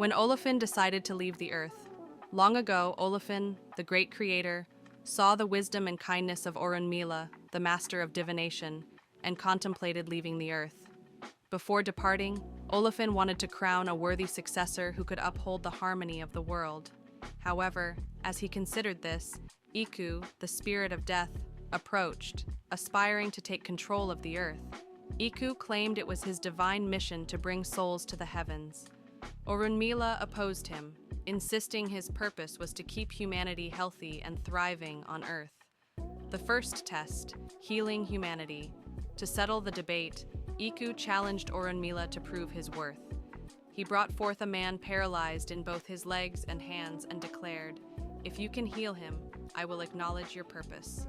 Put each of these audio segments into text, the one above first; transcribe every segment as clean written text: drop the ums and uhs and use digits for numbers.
When Olofin decided to leave the earth, long ago Olofin, the great creator, saw the wisdom and kindness of Orúnmìlà, the master of divination, and contemplated leaving the earth. Before departing, Olofin wanted to crown a worthy successor who could uphold the harmony of the world. However, as he considered this, Iku, the spirit of death, approached, aspiring to take control of the earth. Iku claimed it was his divine mission to bring souls to the heavens. Orúnmìlà opposed him, insisting his purpose was to keep humanity healthy and thriving on earth. The first test, healing humanity. To settle the debate, Iku challenged Orúnmìlà to prove his worth. He brought forth a man paralyzed in both his legs and hands and declared, "If you can heal him, I will acknowledge your purpose."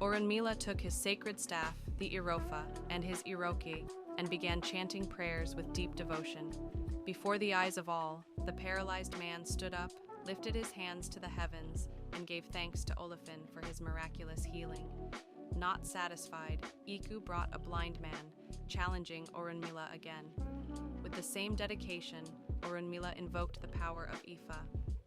Orúnmìlà took his sacred staff, the Irofa, and his Iroki, and began chanting prayers with deep devotion. Before the eyes of all, the paralyzed man stood up, lifted his hands to the heavens, and gave thanks to Olofin for his miraculous healing. Not satisfied, Iku brought a blind man, challenging Orúnmìlà again. With the same dedication, Orúnmìlà invoked the power of Ifa,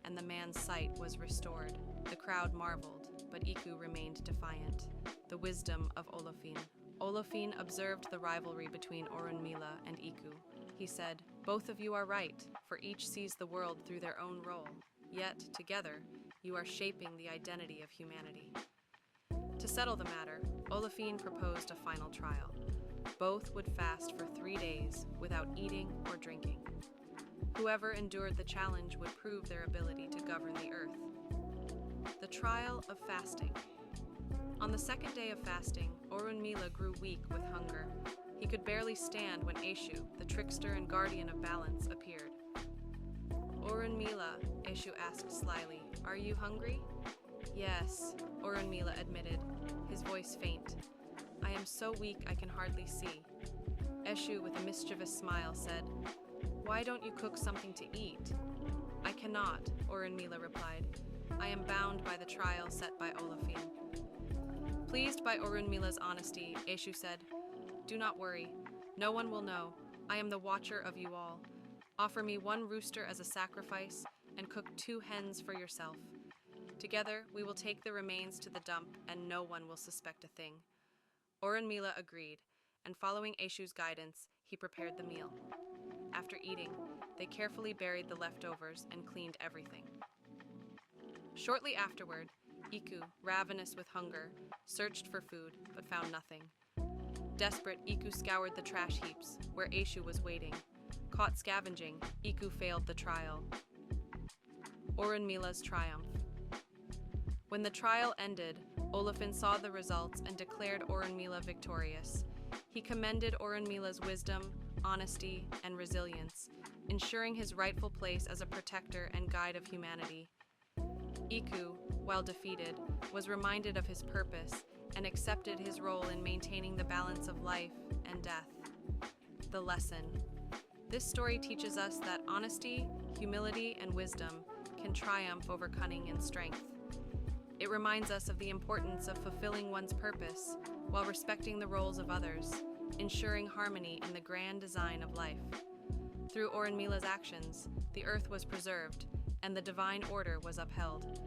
and the man's sight was restored. The crowd marveled, but Iku remained defiant. The wisdom of Olofin. Olofin observed the rivalry between Orúnmìlà and Iku. He said, "Both of you are right, for each sees the world through their own role. Yet, together, you are shaping the identity of humanity." To settle the matter, Olofin proposed a final trial. Both would fast for 3 days without eating or drinking. Whoever endured the challenge would prove their ability to govern the earth. The trial of fasting. On the second day of fasting, Orúnmìlà grew weak with hunger. He could barely stand when Eshu, the trickster and guardian of balance, appeared. "Orúnmìlà," Eshu asked slyly, "are you hungry?" "Yes," Orúnmìlà admitted, his voice faint. "I am so weak I can hardly see." Eshu, with a mischievous smile, said, "Why don't you cook something to eat?" "I cannot," Orúnmìlà replied. "I am bound by the trial set by Olofin." Pleased by Orúnmìlà's honesty, Eshu said, "Do not worry. No one will know. I am the watcher of you all. Offer me 1 rooster as a sacrifice and cook 2 hens for yourself. Together, we will take the remains to the dump and no one will suspect a thing." Orúnmìlà agreed, and following Eshu's guidance, he prepared the meal. After eating, they carefully buried the leftovers and cleaned everything. Shortly afterward, Iku, ravenous with hunger, searched for food but found nothing. Desperate, Iku scoured the trash heaps, where Eshu was waiting. Caught scavenging, Iku failed the trial. Orúnmìlà's triumph. When the trial ended, Olofin saw the results and declared Orúnmìlà victorious. He commended Orúnmìlà's wisdom, honesty, and resilience, ensuring his rightful place as a protector and guide of humanity. Iku, while defeated, was reminded of his purpose and accepted his role in maintaining the balance of life and death. The lesson. This story teaches us that honesty, humility, and wisdom can triumph over cunning and strength. It reminds us of the importance of fulfilling one's purpose while respecting the roles of others, ensuring harmony in the grand design of life. Through Orúnmìlà's actions, the earth was preserved and the divine order was upheld.